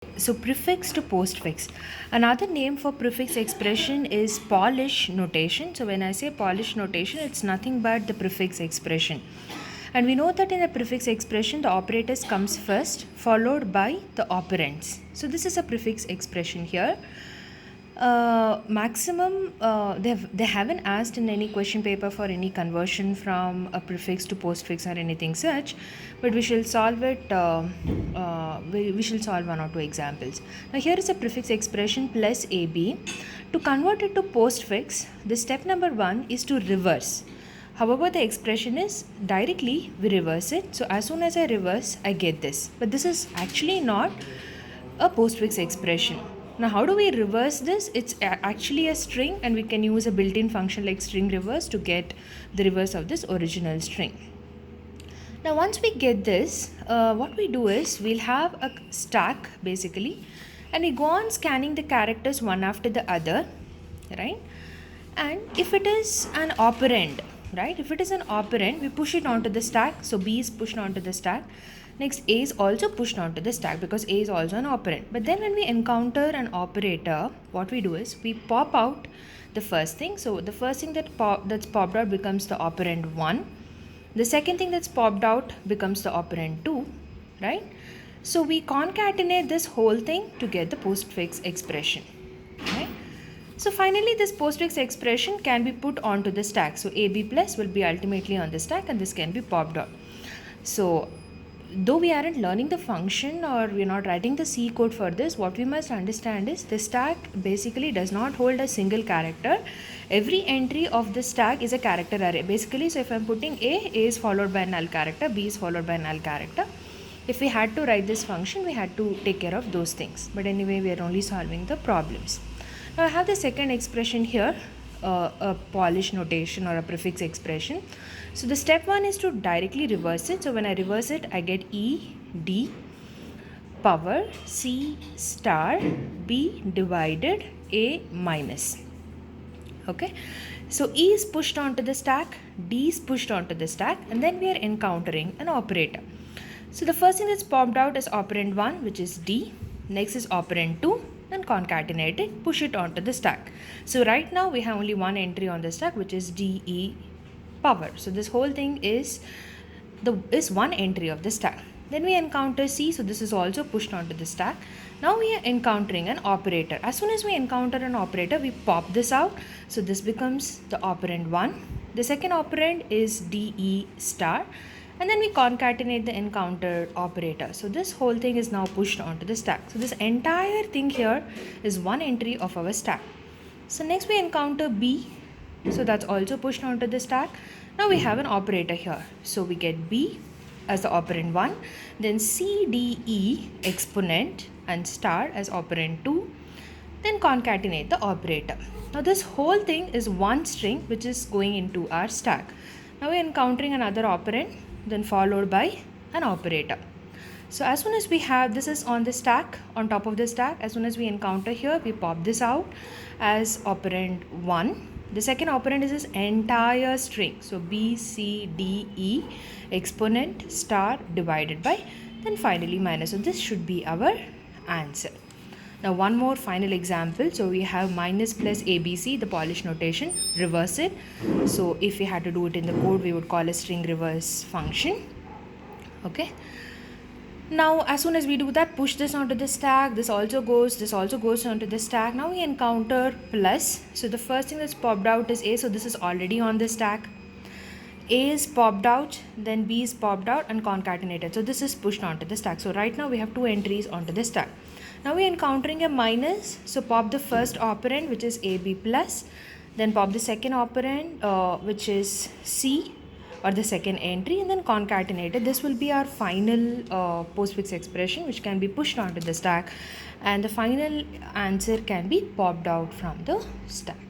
So prefix to postfix. Another name for prefix expression is Polish notation. So when I say Polish notation, it's nothing but the prefix expression. And we know that in the prefix expression, the operators comes first, followed by the operands. So this is a prefix expression here. Maximum, they haven't asked in any question paper for any conversion from a prefix to postfix or anything such, but we shall solve it. We shall solve one or two examples. Now here is a prefix expression plus ab. To convert it to postfix, the step number 1 is to reverse. However, the expression is directly we reverse it. So as soon as I reverse, I get this. But this is actually not a postfix expression. Now how do we reverse this? It's actually a string, and we can use a built-in function like string reverse to get the reverse of this original string. Now once we get this, what we do is we'll have a stack basically, and we go on scanning the characters one after the other, right? And if it is an operand, right, if it is an operand, we push it onto the stack. So B is pushed onto the stack. Next, A is also pushed onto the stack because A is also an operand. But then when we encounter an operator, what we do is we pop out the first thing. So the first thing that's popped out becomes the operand 1. The second thing that's popped out becomes the operand 2, right? So we concatenate this whole thing to get the postfix expression, right? So finally this postfix expression can be put onto the stack. So AB plus will be ultimately on the stack, and this can be popped out. So though we aren't learning the function or we're not writing the C code for this, what we must understand is the stack basically does not hold a single character. Every entry of the stack is a character array basically. So if I'm putting A is followed by a null character, B is followed by a null character. If we had to write this function, we had to take care of those things. But anyway, we are only solving the problems. Now I have the second expression here, a Polish notation or a prefix expression. So the step 1 is to directly reverse it. So when I reverse it, I get E D power C star B divided A minus. Okay, so E is pushed onto the stack, D is pushed onto the stack, and then we are encountering an operator. So the first thing that's popped out is operand 1, which is D. Next is operand 2, then concatenate it, push it onto the stack. So right now we have only one entry on the stack, which is DE power. So this whole thing is one entry of the stack. Then we encounter C, so this is also pushed onto the stack. Now we are encountering an operator. As soon as we encounter an operator, we pop this out. So this becomes the operand 1. The second operand is DE star. And then we concatenate the encountered operator. So this whole thing is now pushed onto the stack. So this entire thing here is one entry of our stack. So next we encounter B. So that's also pushed onto the stack. Now we have an operator here. So we get B as the operand 1. Then C, D, E exponent and star as operand 2. Then concatenate the operator. Now this whole thing is one string which is going into our stack. Now we are encountering another operand, then followed by an operator. So as soon as we have this is on the stack, on top of the stack, as soon as we encounter here, we pop this out as operand 1. The second operand is this entire string. So B, C, D, E, exponent, star divided by, then finally minus. So this should be our answer. Now one more final example. So we have minus plus ABC, the Polish notation, reverse it. So if we had to do it in the code, we would call a string reverse function. Okay. Now as soon as we do that, push this onto the stack, this also goes onto the stack. Now we encounter plus. So the first thing that's popped out is A, so this is already on the stack. A is popped out, then B is popped out and concatenated. So this is pushed onto the stack. So right now we have two entries onto the stack. Now we are encountering a minus. So pop the first operand, which is AB plus. Then pop the second operand, which is C, or the second entry, and then concatenated. This will be our final postfix expression, which can be pushed onto the stack, and the final answer can be popped out from the stack.